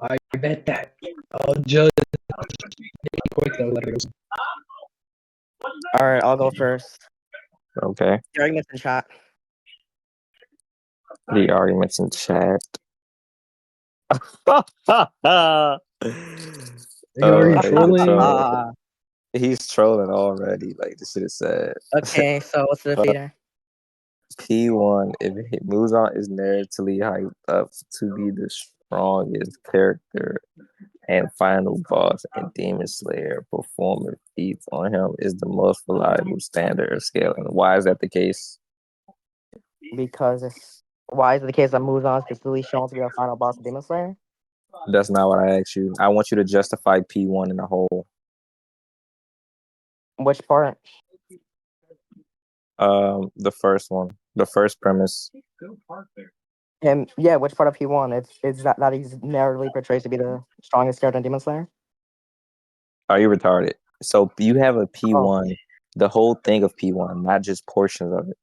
I bet that. I'll just quick though. All right, I'll go first. Okay. The arguments in chat. The arguments in chat. Are you He's trolling? trolling. He's trolling already. Like, this shit is sad. Okay, so what's the defeater? P1, if Muzan is narratively hyped up to be the strongest character and final boss and Demon Slayer performing feats on him is the most reliable standard of scaling. Why is that the case? Because why is it the case that Muzan is consistently shown to be the final boss of Demon Slayer? That's not what I asked you. I want you to justify P1 in the whole. Which part? The first one, the first premise. And yeah, which part of P1? It's that he's narratively portrayed to be the strongest character in Demon Slayer? Are you retarded? So you have a P1, the whole thing of P1, not just portions of it.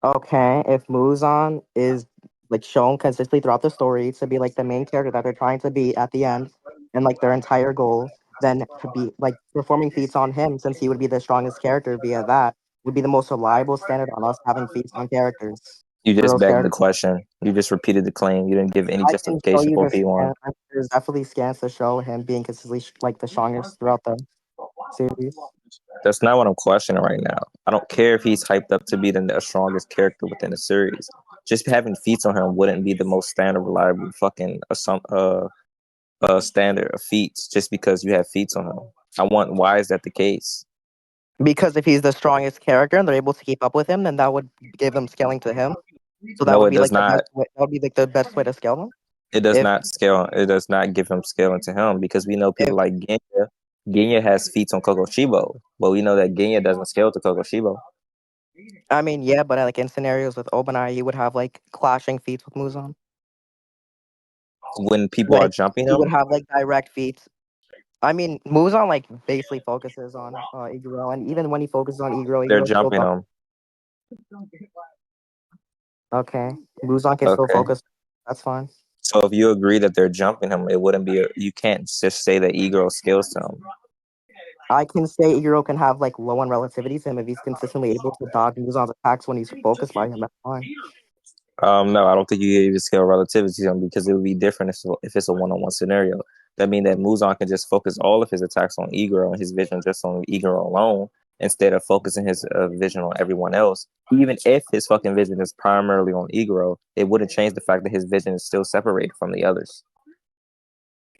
Okay, if Muzan is like shown consistently throughout the story to be like the main character that they're trying to be at the end, and like their entire goal, then to be like performing feats on him, since he would be the strongest character via that, would be the most reliable standard on us having feats on characters. You For just those begged the characters. question. You just repeated the claim. You didn't give any I can show justification you for this. P1. There's definitely scans to show him being consistently like the strongest throughout the series. That's not what I'm questioning right now. I don't care if he's hyped up to be the strongest character within the series. Just having feats on him wouldn't be the most standard, reliable fucking standard of feats just because you have feats on him. Why is that the case? Because if he's the strongest character and they're able to keep up with him, then that would give them scaling to him. So that No, would it be does like the not. best way, that would be like the best way to scale them. It does If not scale. It does not give him scaling to him because we know people like Genya. Genya has feats on Kokoshibo, but we know that Genya doesn't scale to Kokoshibo. I mean, yeah, but like in scenarios with Obanai, you would have like clashing feats with Muzan. When people are jumping you him, would have like direct feats. I mean, Muzan like basically focuses on Iguro, and even when he focuses on Iguro, they're Iguro still jumping him. Okay, Muzan can still focus. That's fine. So if you agree that they're jumping him, it wouldn't be. You can't just say that Iguro scales to him. I can say Iguro can have like low on relativity to him if he's consistently able to dodge Muzan's attacks when he's focused by him. That's fine. No, I don't think you even scale relativity to him because it would be different if it's a one-on-one scenario. That means that Muzan can just focus all of his attacks on Iguro and his vision just on Iguro alone instead of focusing his vision on everyone else. Even if his fucking vision is primarily on Iguro, it wouldn't change the fact that his vision is still separated from the others.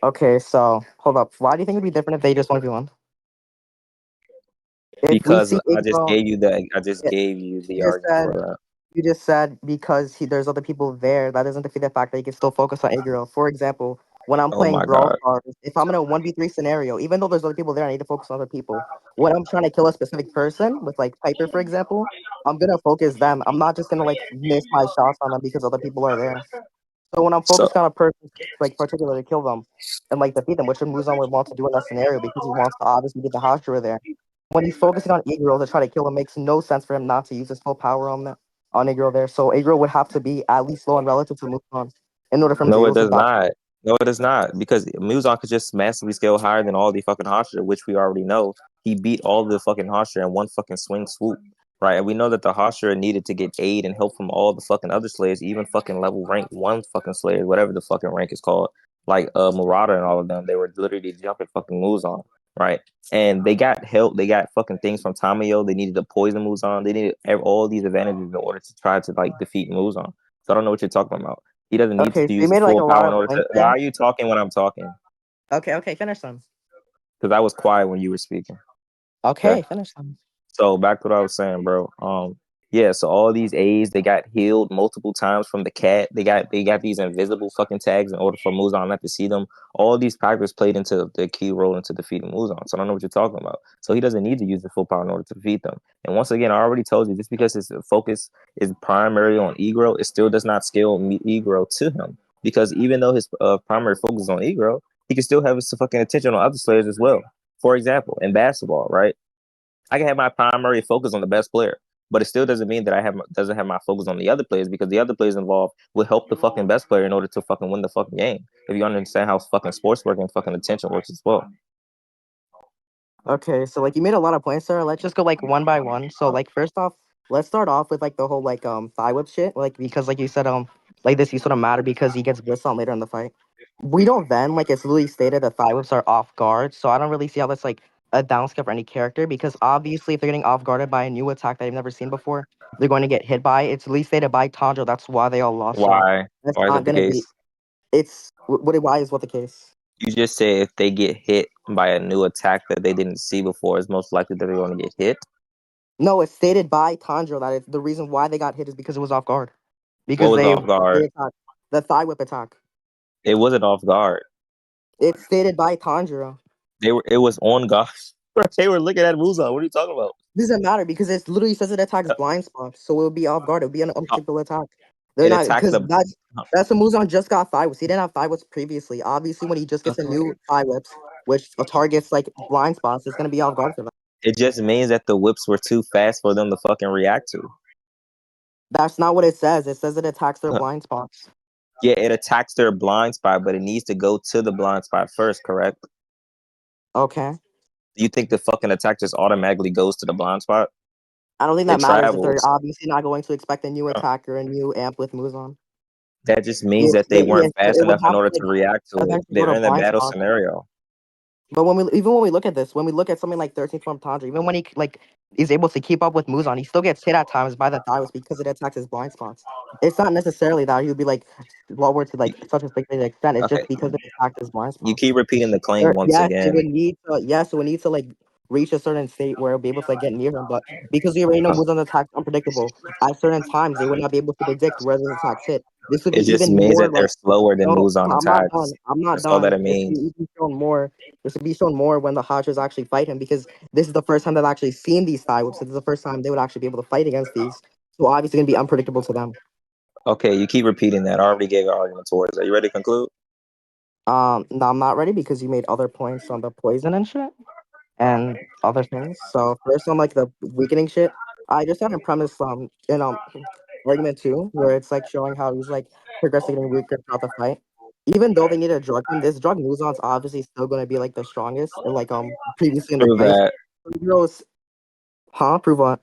Okay, so hold up. Why do you think it'd be different if they just 1v1? Because I just gave you the argument for that. You just said because there's other people there, that doesn't defeat the fact that you can still focus on Iguro. For example, when I'm playing Brawl Stars, if I'm in a 1v3 scenario, even though there's other people there, I need to focus on other people. When I'm trying to kill a specific person, with like Piper, for example, I'm gonna focus them. I'm not just gonna like miss my shots on them because other people are there. So when I'm focused on a person, like particularly kill them and like defeat them, which Muzan would want to do in that scenario because he wants to obviously get the Hashira there. When he's focusing on Iguro to try to kill him, makes no sense for him not to use his full power on Iguro there. So Iguro would have to be at least low and relative to Muzan in order for him to be able to does not. No, it does not. Because Muzan could just massively scale higher than all the fucking Hashira, which we already know. He beat all the fucking Hashira in one fucking swing swoop. Right? And we know that the Hashira needed to get aid and help from all the fucking other Slayers, even fucking level rank 1 fucking Slayers, whatever the fucking rank is called. Like Murata and all of them. They were literally jumping fucking Muzan. Right? And they got help. They got fucking things from Tamayo. They needed to poison Muzan. They needed all these advantages in order to try to like defeat Muzan. So I don't know what you're talking about. He doesn't need to use the full power in order to. Why are you talking when I'm talking? Okay, finish them. Because I was quiet when you were speaking. Okay, finish them. So back to what I was saying, bro. Yeah, so all these A's, they got healed multiple times from the cat. They got these invisible fucking tags in order for Muzan not to see them. All these factors played into the key role into defeating Muzan. So I don't know what you're talking about. So he doesn't need to use the full power in order to defeat them. And once again, I already told you, just because his focus is primarily on Iguro, it still does not scale Iguro to him. Because even though his primary focus is on Iguro, he can still have his fucking attention on other Slayers as well. For example, in basketball, right? I can have my primary focus on the best player. But it still doesn't mean that doesn't have my focus on the other players, because the other players involved will help the fucking best player in order to fucking win the fucking game. If you understand how fucking sports work and fucking attention works as well. Okay, so like you made a lot of points there. Let's just go like one by one. So like first off, let's start off with like the whole like thigh whip shit. Like because like you said like this you sort of matter because he gets blitzed on later in the fight. We don't then like it's literally stated that thigh whips are off guard, so I don't really see how that's like a downscale for any character because obviously if they're getting off guarded by a new attack that they've never seen before, they're going to get hit by. It's at least stated by Tanjiro. That's why they all lost. So Why? that's Why is not that the gonna be. case? It's why is what the case? You just say if they get hit by a new attack that they didn't see before, it's most likely that they're going to get hit. No, it's stated by Tanjiro that the reason why they got hit is because it was off guard. What Because was off guard? they attacked the thigh whip attack. It wasn't off guard. It's stated by Tanjiro. It was on guard. They were looking at Muzan. What are you talking about? Doesn't matter because it literally says it attacks blind spots, so it would be off guard. It would be an unpredictable attack. They're It not attacked because the. that's what Muzan just got thigh whips. He didn't have thigh whips previously. Obviously, when he just gets a new thigh whips, which targets like blind spots, it's gonna be off guard for them. It just means that the whips were too fast for them to fucking react to. That's not what it says. It says it attacks their blind spots. Yeah, it attacks their blind spot, but it needs to go to the blind spot first, correct? Okay. Do you think the fucking attack just automatically goes to the blind spot? I don't think that It matters if they're travels. obviously not going to expect a new attack or a new amp with Muzan. That just means that they weren't fast It would enough in have order to, to react to it. eventually go They're to in a blind battle spot. scenario. But when we look at this, when we look at something like 13th form Tanjiro, even when he like is able to keep up with Muzan, he still gets hit at times by the thigh because it attacks his blind spots. It's not necessarily that he would be like lower to like such a significant extent. It's Okay. just because it attacks his blind spots. You keep repeating the claim once Yes, again. it would need to like reach a certain state where it'll be able to like get near him. But because we already know Muzan's attacks are unpredictable, at certain times they would not be able to predict where those attacks hit. This would be It just even means more that they're like slower than no, Muzan I'm not attacks. done. I'm not That's all that done. it This would means. be even shown more. This would be shown more when the Hashras actually fight him because this is the first time they've actually seen these thigh whips. This is the first time they would actually be able to fight against these. So obviously, gonna be unpredictable to them. Okay, you keep repeating that. I already gave an argument towards it. Are you ready to conclude? No, I'm not ready because you made other points on the poison and shit and other things. So first on like the weakening shit, I just had a premise in argument 2 where it's like showing how he's like progressively getting weaker throughout the fight. Even though they need a drug him, this drug Muzan's obviously still gonna be like the strongest like previously in the Prove fight. that. Prove what?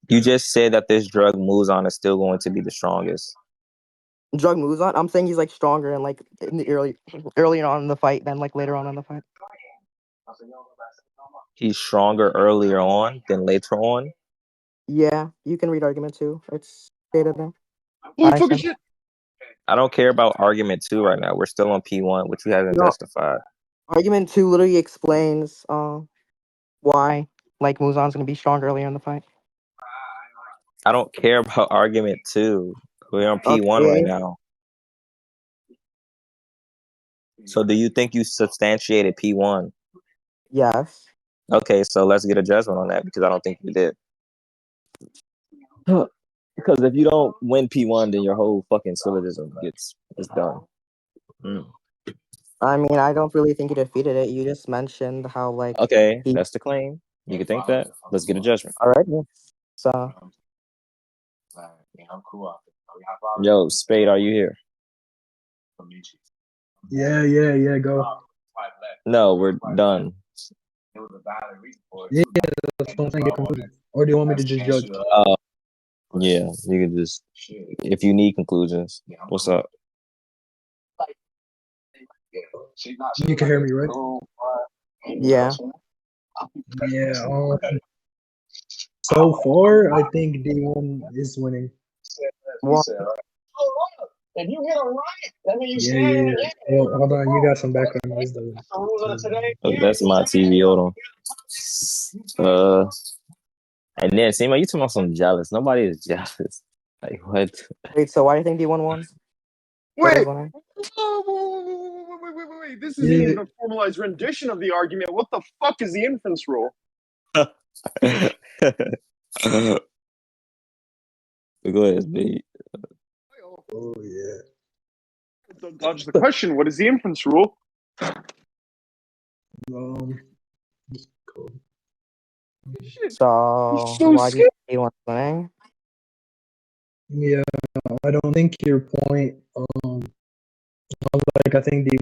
You just said that this drug Muzan is still going to be the strongest. Drug Muzan? I'm saying he's like stronger and like in the earlier on in the fight than like later on in the fight. He's stronger earlier on than later on. Yeah, you can read argument 2. It's stated there. I don't care about argument 2 right now. We're still on P1, which you haven't justified. Argument 2 literally explains why like Muzan's gonna be stronger earlier in the fight. I don't care about argument 2. We're on P1 right now. So do you think you substantiated P1? Yes. Okay, so let's get a judgment on that because I don't think you did. Because if you don't win P1, then your whole fucking syllogism is done. I mean, I don't really think you defeated it. You just mentioned how like okay, that's the claim. You can think that. Let's get a judgment. All right. So yo, Spade, are you here? Yeah, go. No, we're done. Yeah, that's what I'm saying. Get concluded. Or do you want me to just judge? Yeah, you can just, if you need conclusions. What's up? You can hear me, right? Yeah. Yeah. So far, I think D1 is winning. What? If you hit a right, that means you stand. Well, hold on, you got some background noise though. That's my TV. Hold on. And then Sima, you talking about some jealous. Nobody is jealous. Like what? Wait, so why do you think D1 won? Wait. This isn't even a formalized rendition of the argument. What the fuck is the inference rule? Go ahead, B. Oh yeah. Don't dodge the question. What is the inference rule? So so scared. D1 winning. Yeah, I don't think your point. Like I think the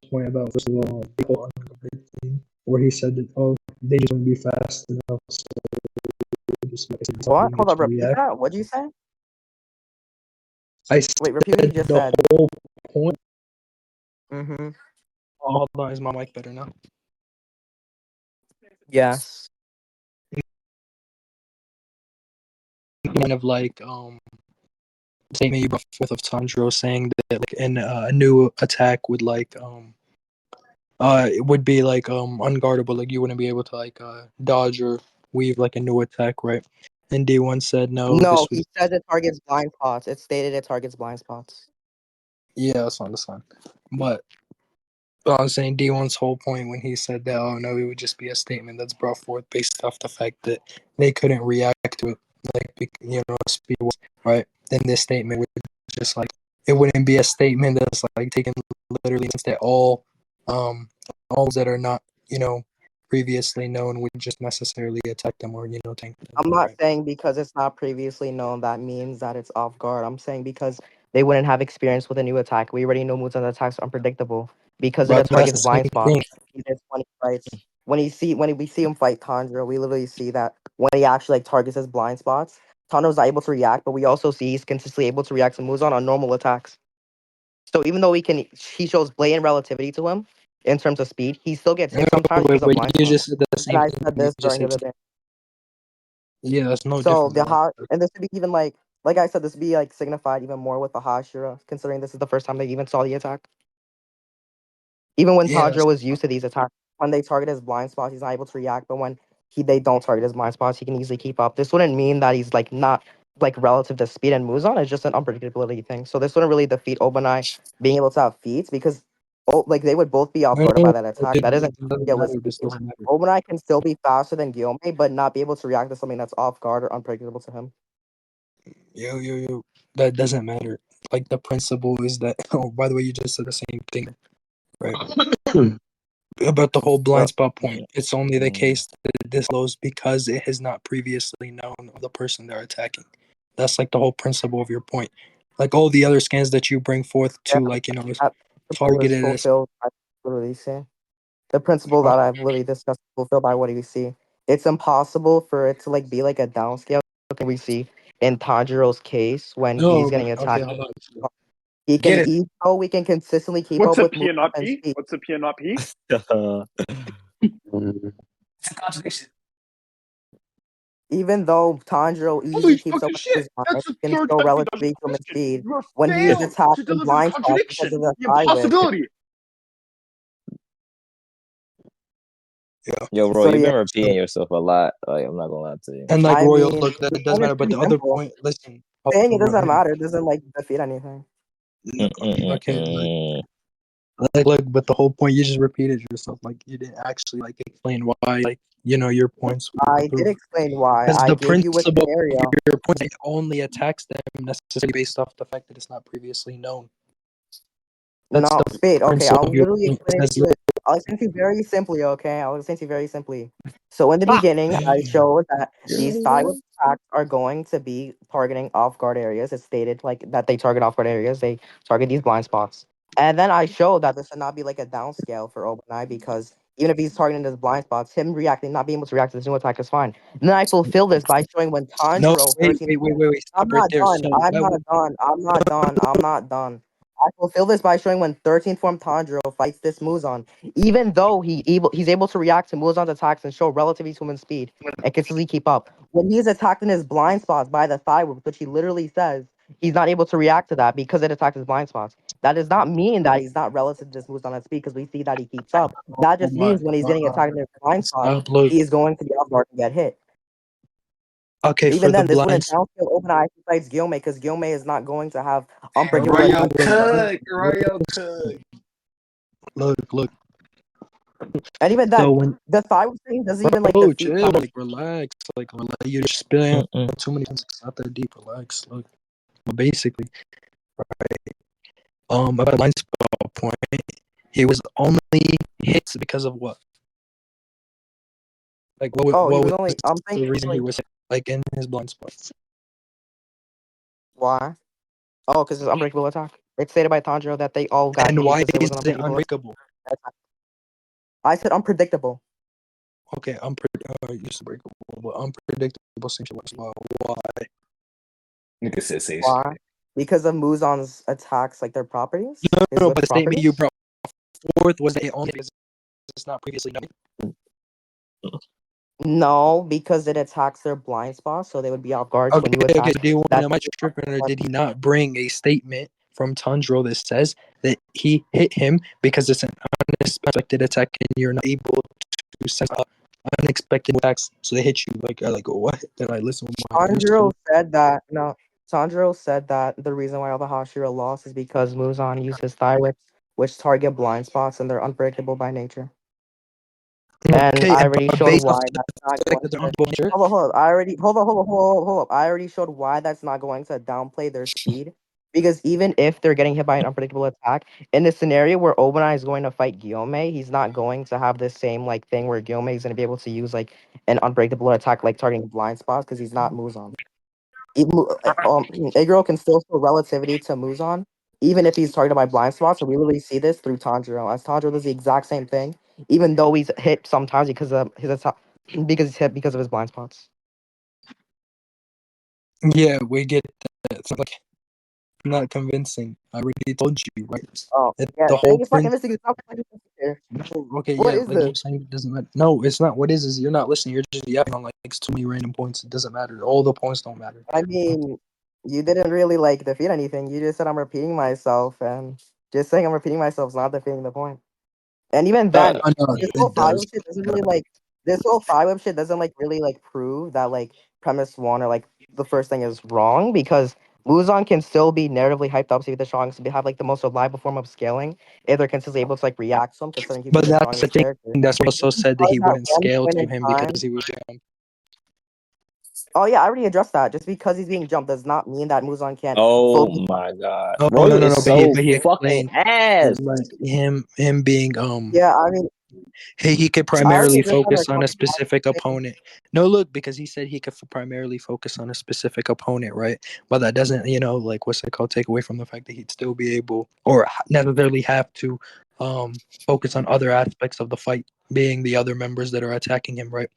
point about first of all people unconflicting, where he said that they just wouldn't be fast enough, so just like What? being able Hold to up, repeat react. that. What'd you say? I Wait, repeat what you said just the said. whole point. Mm-hmm. Oh, hold on, is my mic better now? Yes. Kind of like statement you brought forth of Sandro saying that like a new attack would like it would be like unguardable, like you wouldn't be able to like dodge or weave like a new attack, right? And D1 said no, No, this was he said it targets blind spots. It stated it targets blind spots. yeah, that's fine. But I was saying D1's whole point when he said that, oh no, it would just be a statement that's brought forth based off the fact that they couldn't react to it, like speed was right. Then this statement would just like it wouldn't be a statement that's like taken literally, since that all that are not previously known would just necessarily attack them or tank them, I'm not right? saying because it's not previously known that means that it's off guard. I'm saying because they wouldn't have experience with a new attack. We already know moves and attacks are unpredictable because it But that's targets the blind same spots. thing. He did 20 fights. When we see him fight Tanjiro, we literally see that when he actually like targets his blind spots, Tanjiro's not able to react, but we also see he's consistently able to react to moves on normal attacks. So even though he shows blatant relativity to him in terms of speed, he still gets hit sometimes because of But blind you spots. just said the And same I thing. said You this just during the said debate. yeah, that's no So different the than hot, and this would be even like I said, this would be like signified even more with the Hashira, considering this is the first time they even saw the attack. Even when yeah. Tanjiro was used to these attacks, when they target his blind spots, he's not able to react. But when they don't target his blind spots, he can easily keep up. This wouldn't mean that he's like not like relative to speed and moves on. It's just an unpredictability thing. So this wouldn't really defeat Obanai being able to have feats because like they would both be off No, guarded no, by no, that attack. it That isn't doesn't matter. realistic. This doesn't matter. Obanai can still be faster than Gyomei, but not be able to react to something that's off guard or unpredictable to him. Yo. That doesn't matter. Like the principle is that. Oh, by the way, you just said the same thing, right? About the whole blind spot point. It's only the case that this lows because it has not previously known the person they're attacking. That's like the whole principle of your point. Like all the other scans that you bring forth Yeah, to like that principle is targeted as fulfilled by literally see. The principle that I've literally discussed is fulfilled by what we see. It's impossible for it to like be like a downscale. Can we see in Tanjiro's case when he's no, but getting okay, attacked? hold on. He Get can it. even though we can consistently keep What's up a with P and movement not and P? speed. What's a P and not P? It's a contradiction. Even though Tanjiro Holy easily keeps up fucking with shit! Muzan, That's the he can third show time you dodged relatively the human question. speed You have when he is failed attacked to in deliver the blind spots because contradiction, of the the thigh whip. impossibility. Yeah. Yo, bro, So you've yeah, been repeating yourself a lot. Like, I'm not gonna lie to you. And like I Royal, mean look, the that doesn't point is matter. But pretty the other simple. point, listen, hold Saying it on, doesn't hear me. matter doesn't like defeat anything. No, okay, look, but the whole point you just repeated yourself. Like you didn't actually like explain why, like your points would I did prove. explain why. Because I the gave you a principle of scenario. your point only attacks them necessarily based off the fact that it's not previously known. That's No, the Spade. Okay, principle I'll of your literally point. explain it to you. I'll explain to you very simply. Okay, I'll explain to you very simply. So in the beginning, I showed that these thigh whip attacks are going to be targeting off guard areas. It's stated like that they target off guard areas. They target these blind spots. And then I showed that this should not be like a downscale for OpenEye because even if he's targeting his blind spots, him reacting, not being able to react to this new attack is fine. And then I fulfill this by showing when No, Tanjiro wait, 13. stop I'm right not there. done. So I'm that not done. I'm not done. I'm not done. I fulfill this by showing when 13th form Tanjiro fights this Muzan, even though he's able to react to Muzan's attacks and show relatively human speed and consistently keep up. When he is attacked in his blind spots by the thigh whip, which he literally says he's not able to react to that because it attacks his blind spots. That does not mean that he's not relative to this Muzan at speed because we see that he keeps up. That oh just my means when he's getting god, attacked in his blind spots, stop! Look, he is going to be off guard and get hit. okay, Even for the then, this wouldn't blinds. downscale OpenEye if he fights Gyomei because Gyomei is not going to have unpredictable Royal attacks. Cook, Royal Cook. Look. And even So then, when the thigh thing doesn't even like bro, defeat chill, Tanjiro. like relax, you're spilling too many things. It's not that deep. Relax. Look, but basically, about the blind spot point, he was only hit because of what? Like, Oh, he what was was only. I'm saying the reason he like was like in his blind spot? why? Oh, because it's unbreakable attack. It's stated by Tanjiro that they all got And hit why because it is was an it unbreakable unbreakable? attack. I said unpredictable. Okay, used to breakable, but unpredictable seems why? Nigga said say Why? shit. Because of Muzan's attacks, like their properties, his No, whip but the statement you properties. brought forth was that it only because it's not previously known. No, because it attacks their blind spots, so they would be off guard. So when you Okay, attack, so do you want that's am I tripping or did he not bring a statement from Tundro that says that he hit him because it's an unexpected attack and you're not able to set up unexpected attacks, so they hit you like what? Did I listen with my ears Tanjiro closed? said that. No, Tanjiro said that the reason why all the Hashira lost is because Muzan used his thigh whips, which target blind spots, and they're unbreakable by nature. And Okay, I already but showed based off why the that's not fact going that they're to. unbelievable nature, Hold up. I already hold up. I already showed why that's not going to downplay their speed. Because even if they're getting hit by an unpredictable attack, in the scenario where Obanai is going to fight Gyomei, he's not going to have this same like thing where Gyomei is going to be able to use like an unbreakable attack like targeting blind spots because he's not Muzan. Iguro can still show relativity to Muzan, even if he's targeted by blind spots. So we literally see this through Tanjiro, as Tanjiro does the exact same thing, even though he's hit sometimes because of his attack, because he's hit because of his blind spots. yeah, we get that. It's like not convincing. I already told you, right? Oh, That yeah, the saying whole it's not prince. convincing. It's not convincing here. Okay, What yeah, is like this? you're saying, it doesn't matter. No, it's not. What is you're not listening. You're just yapping on like too many random points. It doesn't matter. All the points don't matter. I mean, you didn't really like defeat anything. You just said I'm repeating myself, and just saying I'm repeating myself is not defeating the point. And even then, I know this whole it five does. whip shit doesn't really like this whole five whip shit doesn't like really like prove that like premise one or like the first thing is wrong because Muzan can still be narratively hyped up to be the strongest to have like the most reliable form of scaling if they're consistently able to like react to him considering he would be But the that's the strongest thing. character. That's what also said that he Because at wouldn't one scale point to in him because time, he was young. oh yeah, I already addressed that. Just because he's being jumped does not mean that Muzan can't Oh focus. my god, Oh bro no is no, so but he fucking explained ass. that like him being Yeah, I mean, he could I already primarily addressed that in focus on a response to specific opponent. No, look, because he said he could primarily focus on a specific opponent, right? But that doesn't, like what's it called, take away from the fact that he'd still be able or necessarily have to um focus on other aspects of the fight, being the other members that are attacking him, right?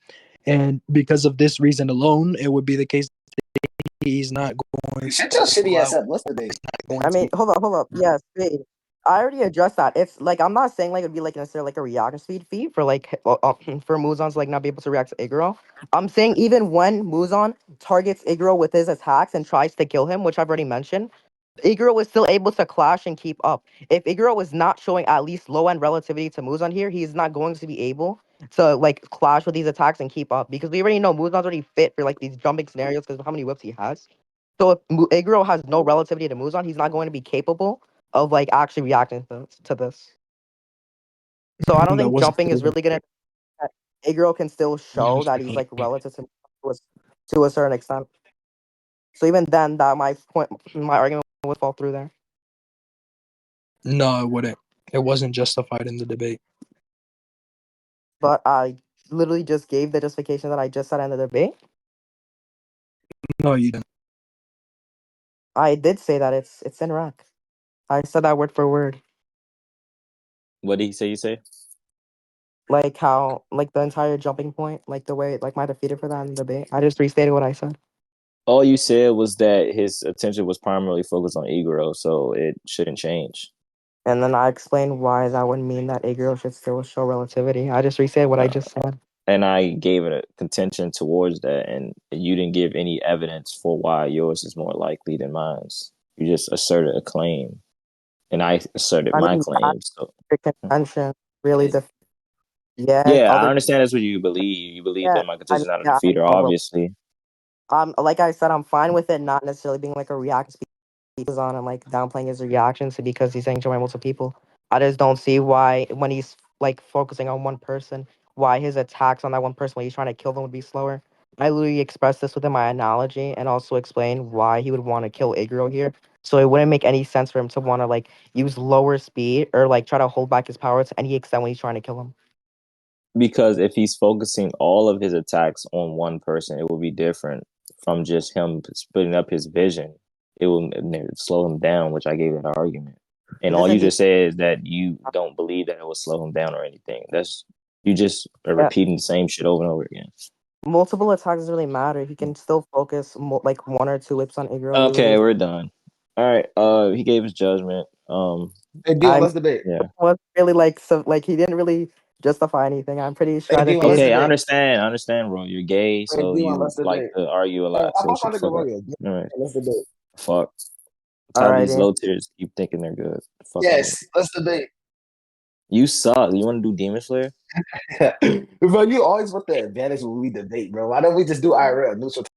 And because of this reason alone, it would be the case that he's not going Shut to your shitty pull ass out. up. What's the date? He's not going I mean, to. hold up. Yes, Spade. I already addressed that. It's like I'm not saying like it'd be like necessarily like a reaction speed feat for like for Muzan to like not be able to react to Iguro. I'm saying even when Muzan targets Iguro with his attacks and tries to kill him, which I've already mentioned, Iguro was still able to clash and keep up. If Iguro was not showing at least low end relativity to Muzan here, he's not going to be able to like clash with these attacks and keep up because we already know Muzan's already fit for like these jumping scenarios because of how many whips he has. So if Iguro has no relativity to Muzan, he's not going to be capable of like actually reacting to this. So I don't That think wasn't jumping is really gonna. Iguro can still show that he's like relative to a certain extent. So even then, that my argument would fall through there. no, it wouldn't. It wasn't justified in the debate. But I literally just gave the justification that I just said in the debate. No, you didn't. I did say that it's in rec. I said that word for word. What did he say? You say? Like how like the entire jumping point, like the way like my defeated for that in the debate. I just restated what I said. All you said was that his attention was primarily focused on Iguro, so it shouldn't change. And then I explained why that would mean that a girl should still show relativity. I just restated what I just said. And I gave it a contention towards that, and you didn't give any evidence for why yours is more likely than mine's. You just asserted a claim, and I asserted I my mean, claim. So, the contention really yes, yeah, I other understand that's what you believe. You believe yeah, that my contention is not a yeah, I defeater, know, obviously. like I said, I'm fine with it not necessarily being like a reaction speaks on and like downplaying his reactions because he's saying to multiple people. I just don't see why when he's like focusing on one person, why his attacks on that one person when he's trying to kill them would be slower. I literally expressed this within my analogy and also explain why he would want to kill Iguro here. So it wouldn't make any sense for him to want to like use lower speed or like try to hold back his power to any extent when he's trying to kill him. Because if he's focusing all of his attacks on one person, it will be different from just him splitting up his vision. It will slow him down, which I gave that argument. And all you just said is that you don't believe that it will slow him down or anything. That's you just are repeating the same shit over and over again. Multiple attacks doesn't really matter. He can still focus like 1 or 2 whips on Iguro. Okay, we're done. All right. He gave his judgment. Hey, Dion, let's debate. Yeah. Was really like he didn't really justify anything. I'm pretty sure. Hey, Dion, okay, I understand, bro. You're gay, so Dion, you like to argue a lot. So shut the fuck up. All right. Let's debate. Fuck. Tell these low tiers keep thinking they're good. Fuck yes, let's debate. You suck. You want to do Demon Slayer? Bro, you always want the advantage when we debate, bro. Why don't we just do IRL neutral?